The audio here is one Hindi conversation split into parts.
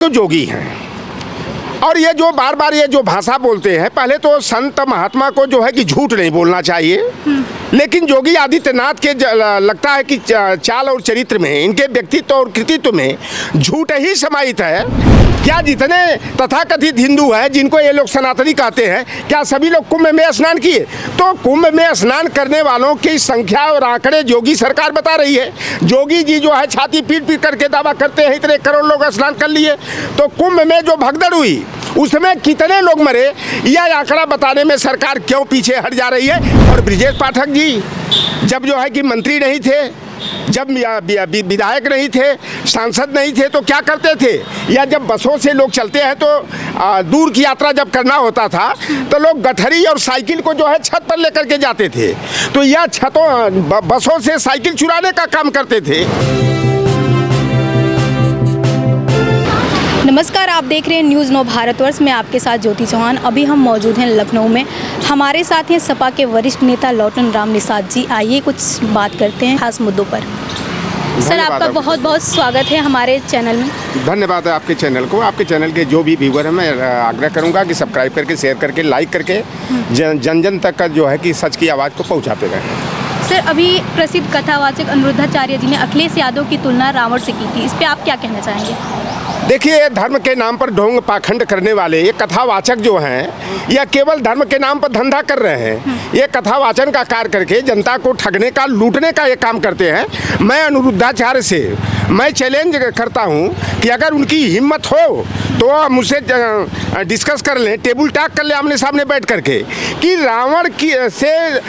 तो जोगी हैं। और ये जो बार बार ये जो भाषा बोलते हैं, पहले तो संत महात्मा को जो है कि झूठ नहीं बोलना चाहिए, लेकिन योगी आदित्यनाथ के लगता है कि चाल और चरित्र में, इनके व्यक्तित्व और कृतित्व में झूठ ही समाहित है। क्या जितने तथाकथित हिंदू हैं जिनको ये लोग सनातनी कहते हैं, क्या सभी लोग कुंभ में स्नान किए? तो कुंभ में स्नान करने वालों की संख्या और आंकड़े योगी सरकार बता रही है। योगी जी जो है छाती पीट पीट करके दावा करते हैं इतने करोड़ लोग स्नान कर लिए। तो कुंभ में जो भगदड़ हुई उसमें कितने लोग मरे, यह आंकड़ा बताने में सरकार क्यों पीछे हट जा रही है? और ब्रिजेश पाठक जी जब जो है कि मंत्री नहीं थे, जब विधायक नहीं थे, सांसद नहीं थे, तो क्या करते थे? या जब बसों से लोग चलते हैं तो दूर की यात्रा जब करना होता था तो लोग गठरी और साइकिल को जो है छत पर लेकर के जाते थे। तो यह छतों बसों से साइकिल चुराने का काम करते थे। नमस्कार, आप देख रहे हैं न्यूज़ 9 भारतवर्ष में आपके साथ ज्योति चौहान। अभी हम मौजूद हैं लखनऊ में। हमारे साथ हैं सपा के वरिष्ठ नेता लौटन राम निषाद जी। आइए कुछ बात करते हैं खास मुद्दों पर। सर, आपका बहुत बहुत स्वागत है हमारे चैनल में। धन्यवाद है आपके चैनल को। आपके चैनल के जो भी व्यूअर हैं, मैं आग्रह करूंगा कि सब्सक्राइब करके, शेयर करके, लाइक करके जन जन तक का जो है कि सच की आवाज़ को पहुँचाते रहें। सर, अभी प्रसिद्ध कथावाचक अनिरुद्धाचार्य जी ने अखिलेश यादव की तुलना रावण से की थी, इस पर आप क्या कहना चाहेंगे? देखिए, धर्म के नाम पर ढोंग पाखंड करने वाले ये कथावाचक जो हैं, यह केवल धर्म के नाम पर धंधा कर रहे हैं। ये कथावाचन का कार्य करके जनता को ठगने का, लूटने का ये काम करते हैं। मैं अनिरुद्धाचार्य से मैं चैलेंज करता हूं कि अगर उनकी हिम्मत हो तो मुझसे डिस्कस कर लें, टेबल टॉक कर लें आमने सामने बैठ करके, कि रावण की से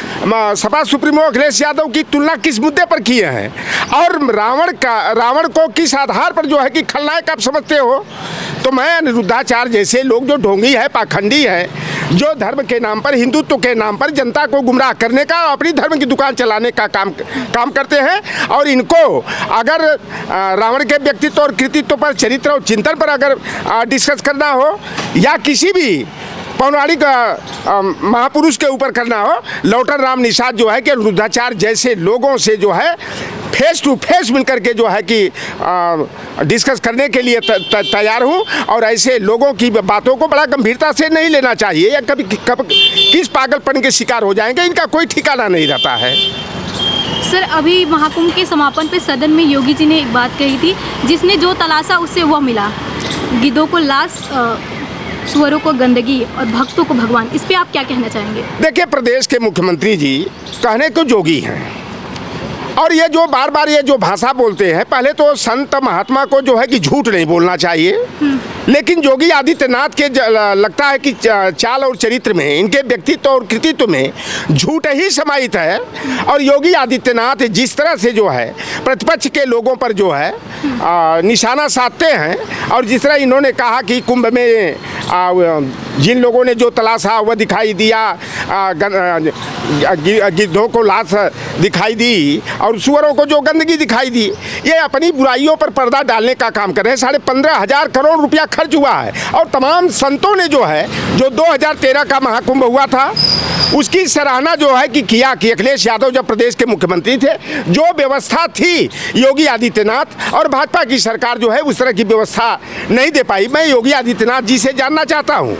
सपा सुप्रीमो अखिलेश यादव की तुलना किस मुद्दे पर किए हैं, और रावण को किस आधार पर जो है कि खलनायक आप समझते हो। तो मैं अनिरुद्धाचार्य जैसे लोग जो ढोंगी है, पाखंडी है, जो धर्म के नाम पर, हिंदुत्व के नाम पर जनता को गुमराह करने का, अपनी धर्म की दुकान चलाने का काम करते हैं, और इनको अगर रावण के व्यक्तित्व और कृतित्व पर, चरित्र और चिंतन पर अगर डिस्कस करना हो, या किसी भी पौराणिक महापुरुष के ऊपर करना हो, लौटन राम निषाद जो है कि अनिरुद्धाचार्य जैसे लोगों से जो है फेस टू फेस मिलकर के जो है कि डिस्कस करने के लिए तैयार हूँ। और ऐसे लोगों की बातों को बड़ा गंभीरता से नहीं लेना चाहिए, या कभी किस पागलपन के शिकार हो जाएंगे, इनका कोई ठिकाना नहीं रहता है। सर, अभी महाकुंभ के समापन पे सदन में योगी जी ने एक बात कही थी, जिसने जो तलाशा उससे वह मिला। गिद्धों को लाश, सुअरों को गंदगी और भक्तों को भगवान, इस पे आप क्या कहना चाहेंगे? देखिए, प्रदेश के मुख्यमंत्री जी कहने को जोगी हैं, और ये जो बार बार ये जो भाषा बोलते हैं, पहले तो संत महात्मा को जो है कि झूठ नहीं बोलना चाहिए, लेकिन योगी आदित्यनाथ के लगता है कि चाल और चरित्र में, इनके व्यक्तित्व और कृतित्व में झूठ ही समाहित है। और योगी आदित्यनाथ जिस तरह से जो है प्रतिपक्ष के लोगों पर जो है निशाना साधते हैं, और जिस तरह इन्होंने कहा कि कुंभ में जिन लोगों ने जो तलाशा वह दिखाई दिया, गिद्धों को लाश दिखाई दी और सुअरों को जो गंदगी दिखाई दी, ये अपनी बुराइयों पर पर्दा डालने का काम कर रहे हैं। 15,500 करोड़ रुपया खर्च हुआ है, और तमाम संतों ने जो है, जो 2013 का महाकुंभ हुआ था, उसकी सराहना जो है कि किया कि अखिलेश यादव जब प्रदेश के मुख्यमंत्री थे, जो व्यवस्था थी योगी आदित्यनाथ और भाजपा की सरकार जो है उस तरह की व्यवस्था नहीं दे पाई। मैं योगी आदित्यनाथ जी से जानना चाहता हूँ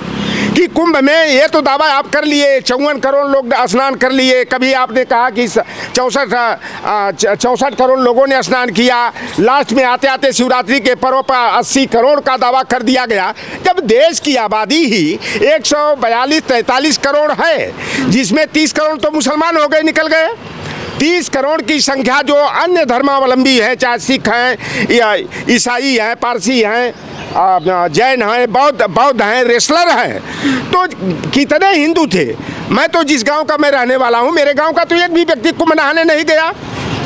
कि कुंभ में ये तो दावा आप कर लिए 54 करोड़ लोग स्नान कर लिए, कभी आपने कहा कि 64 करोड़ लोगों ने स्नान किया, लास्ट में आते आते शिवरात्रि के पर्व पर 80 करोड़ का दावा कर दिया गया, जब देश की आबादी ही 142-43 करोड़ है, जिसमें 30 करोड़ तो मुसलमान हो गए, निकल गए। 30 करोड़ की संख्या जो अन्य धर्मावलंबी है, चाहे सिख हैं या ईसाई हैं, पारसी हैं, जैन हैं, बौद्ध हैं, रेसलर हैं, तो कितने हिंदू थे। मैं तो जिस गांव का मैं रहने वाला हूं, मेरे गांव का तो एक भी व्यक्ति कुंभ नहाने नहीं गया।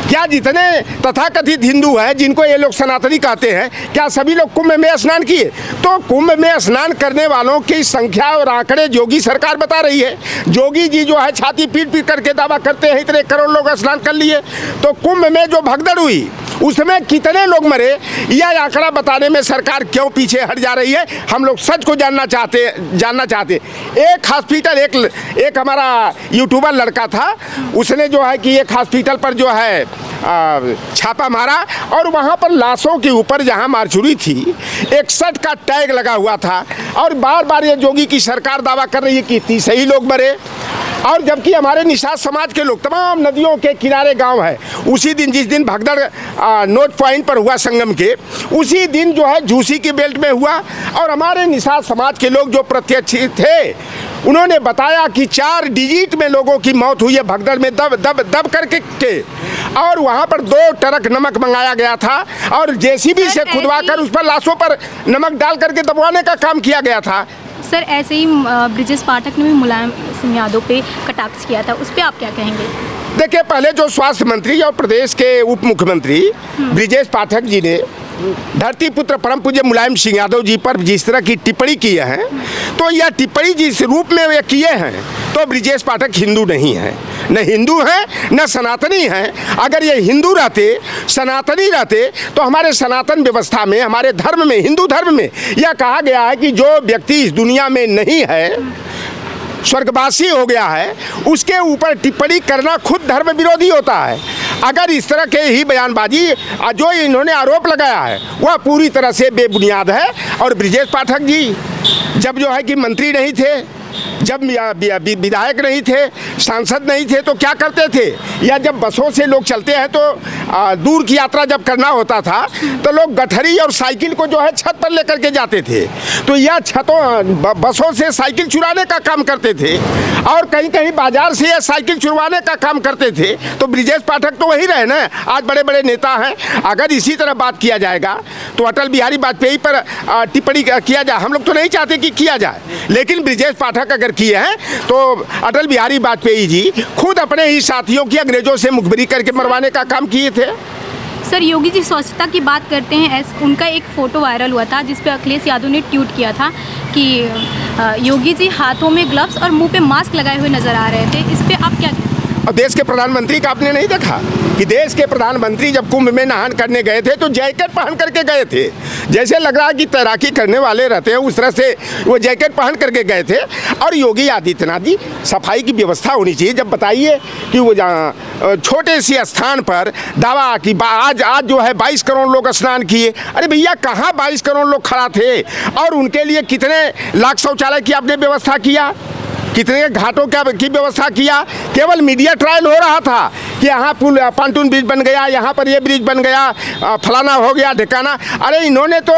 क्या जितने तथाकथित हिंदू हैं जिनको ये लोग सनातनी कहते हैं, क्या सभी लोग कुंभ में स्नान किए? तो कुंभ में स्नान करने वालों की संख्या और आंकड़े योगी सरकार बता रही है। योगी जी जो है छाती पीट पीट करके दावा करते हैं इतने करोड़ लोग स्नान कर लिए। तो कुंभ में जो भगदड़ हुई उसमें कितने लोग मरे, यह आंकड़ा बताने में सरकार क्यों पीछे हट जा रही है, हम लोग सच को जानना चाहते। एक हॉस्पिटल, एक हमारा यूट्यूबर लड़का था, उसने जो है कि एक हॉस्पिटल पर जो है छापा मारा और वहाँ पर लाशों के ऊपर जहाँ मारचुरी थी 61 का टैग लगा हुआ था और बार बार ये योगी की सरकार दावा कर रही है कि 30 ही लोग मरे, और जबकि हमारे निषाद समाज के लोग, तमाम नदियों के किनारे गांव है, उसी दिन जिस दिन भगदड़ नोट पॉइंट पर हुआ संगम के, उसी दिन जो है झूसी की बेल्ट में हुआ और हमारे निषाद समाज के लोग जो प्रत्यक्ष थे उन्होंने बताया कि 4 डिजिट में लोगों की मौत हुई है भगदड़ में दब करके और वहाँ पर 2 ट्रक नमक मंगाया गया था और जेसीबी से खुदवा कर उस पर लाशों पर नमक डाल करके दबवाने का काम किया गया था। सर ऐसे ही ब्रिजेश पाठक ने भी मुलायम सिंह यादव पे कटाक्ष किया था, उस पर आप क्या कहेंगे? देखिए, पहले जो स्वास्थ्य मंत्री और प्रदेश के उप मुख्यमंत्री ब्रिजेश पाठक जी ने धरती पुत्र परम पूज्य मुलायम सिंह यादव जी पर जिस तरह की टिप्पणी की है, तो यह टिप्पणी जिस रूप में वे किए हैं, तो ब्रिजेश पाठक हिंदू नहीं है, न हिंदू हैं न सनातनी हैं। अगर ये हिंदू रहते, सनातनी रहते, तो हमारे सनातन व्यवस्था में, हमारे धर्म में, हिंदू धर्म में यह कहा गया है कि जो व्यक्ति इस दुनिया में नहीं है, स्वर्गवासी हो गया है, उसके ऊपर टिप्पणी करना खुद धर्म विरोधी होता है। अगर इस तरह के ही बयानबाजी जो इन्होंने आरोप लगाया है वह पूरी तरह से बेबुनियाद है। और ब्रिजेश पाठक जी जब जो है कि मंत्री नहीं थे, जब विधायक नहीं थे, सांसद नहीं थे, तो क्या करते थे, या जब बसों से लोग चलते हैं तो दूर की यात्रा जब करना होता था तो लोग गठरी और साइकिल को जो है छत पर लेकर के जाते थे, तो यह बसों से साइकिल चुराने का काम करते थे और कहीं कहीं बाजार से यह साइकिल चुरवाने का काम करते थे। तो ब्रिजेश पाठक तो वही रहे ना, आज बड़े बड़े नेता हैं। अगर इसी तरह बात किया जाएगा तो अटल बिहारी वाजपेयी पर टिप्पणी किया जाए, हम लोग तो नहीं चाहते कि किया जाए, लेकिन ब्रिजेश पाठक अगर किए हैं तो अटल बिहारी वाजपेयी जी खुद अपने ही साथियों की अंग्रेजों से मुखबिरी करके मरवाने का काम किए थे। सर योगी जी स्वच्छता की बात करते हैं, उनका एक फ़ोटो वायरल हुआ था जिस पे अखिलेश यादव ने ट्वीट किया था कि योगी जी हाथों में ग्लव्स और मुंह पे मास्क लगाए हुए नज़र आ रहे थे, इस पे आप क्या? और देश के प्रधानमंत्री का आपने नहीं देखा कि देश के प्रधानमंत्री जब कुंभ में नहान करने गए थे तो जैकेट पहन करके गए थे, जैसे लग रहा है कि तैराकी करने वाले रहते हैं उस तरह से वो जैकेट पहन करके गए थे। और योगी आदित्यनाथ जी, सफाई की व्यवस्था होनी चाहिए। जब बताइए कि वो छोटे से स्थान पर दावा कि आज जो है 22 करोड़ लोग स्नान किए, अरे भैया कहाँ 22 करोड़ लोग खड़ा थे और उनके लिए कितने लाख शौचालय की आपने व्यवस्था किया, कितने घाटों की व्यवस्था किया? केवल मीडिया ट्रायल हो रहा था कि यहाँ पुल पांटून ब्रिज बन गया, यहाँ पर ये ब्रिज बन गया, फलाना हो गया, ढिकाना। अरे इन्होंने तो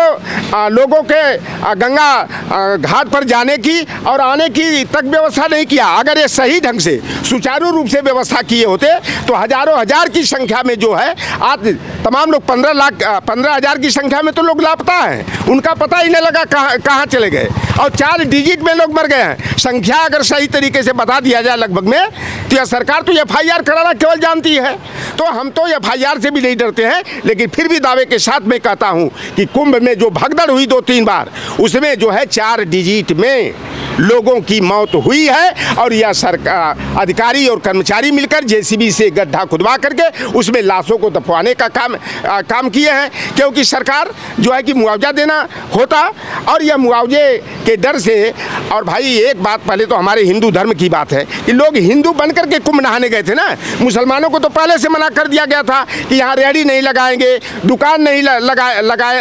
लोगों के गंगा घाट पर जाने की और आने की तक व्यवस्था नहीं किया। अगर ये सही ढंग से सुचारू रूप से व्यवस्था किए होते तो हजारों हजार की संख्या में जो है आज तमाम लोग 15,000 की संख्या में तो लोग लापता हैं, उनका पता ही नहीं लगा कहाँ चले गए और 4 डिजिट में लोग मर गए हैं। संख्या अगर सही तरीके से बता दिया जाए लगभग में, तो यह सरकार तो FIR कराना केवल जानती है। तो हम तो FIR से भी नहीं डरते हैं, लेकिन फिर भी दावे के साथ मैं कहता हूं कि कुंभ में जो भगदड़ हुई 2-3 बार, उसमें जो है 4 डिजिट में लोगों की मौत हुई है और यह सरकार अधिकारी और कर्मचारी मिलकर JCB से गड्ढा खुदवा करके उसमें लाशों को दफवाने का काम किए हैं, क्योंकि सरकार जो है कि मुआवजा देना होता और यह मुआवजे के डर से। और भाई एक बात पहले तो हमारे हिंदू धर्म की बात है कि लोग हिंदू बन करके कुंभ नहाने गए थे ना, मुसलमानों को तो पहले से मना कर दिया गया था कि यहाँ रेहड़ी नहीं लगाएंगे, दुकान नहीं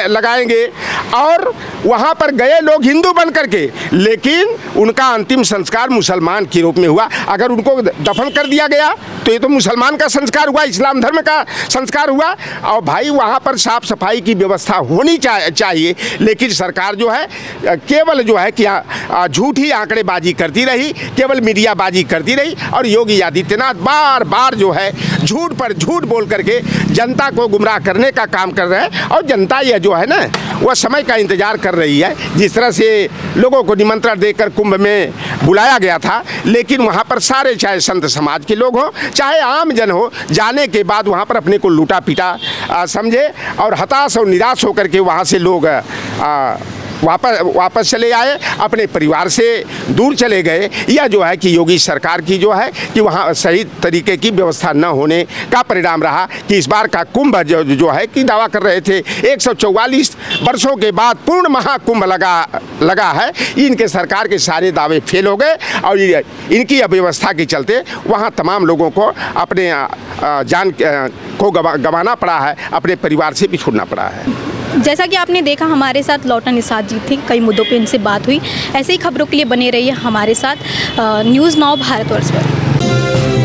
लगाएंगे और वहाँ पर गए लोग हिंदू बन करके, लेकिन उनका अंतिम संस्कार मुसलमान के रूप में हुआ। अगर उनको दफन कर दिया गया तो ये तो मुसलमान का संस्कार हुआ, इस्लाम धर्म का संस्कार हुआ। और भाई वहाँ पर साफ सफाई की व्यवस्था होनी चाहिए, लेकिन सरकार जो है केवल जो है कि झूठी आंकड़ेबाजी करती रही, केवल मीडियाबाजी करती रही और योगी आदित्यनाथ बार बार जो है झूठ पर झूठ बोल करके जनता को गुमराह करने का काम कर रहे हैं। और जनता यह जो है ना वह समय का इंतजार कर रही है। जिस तरह से लोगों को निमंत्रण देकर कुंभ में बुलाया गया था, लेकिन वहाँ पर सारे चाहे संत समाज के लोग हों चाहे आम जन हो, जाने के बाद वहाँ पर अपने को लूटा पीटा समझे और हताश और निराश होकर के वहाँ से लोग वापस चले आए, अपने परिवार से दूर चले गए, या जो है कि योगी सरकार की जो है कि वहाँ सही तरीके की व्यवस्था न होने का परिणाम रहा कि इस बार का कुंभ जो है कि दावा कर रहे थे 144 वर्षों के बाद पूर्ण महाकुंभ लगा है। इनके सरकार के सारे दावे फेल हो गए और इनकी अव्यवस्था के चलते वहाँ तमाम लोगों को अपने जान को गंवाना पड़ा है, अपने परिवार से भी छूटना पड़ा है। जैसा कि आपने देखा हमारे साथ लौटन निषाद जी थे, कई मुद्दों पे इनसे बात हुई। ऐसे ही खबरों के लिए बने रहिए हमारे साथ न्यूज़ नाउ भारतवर्ष पर।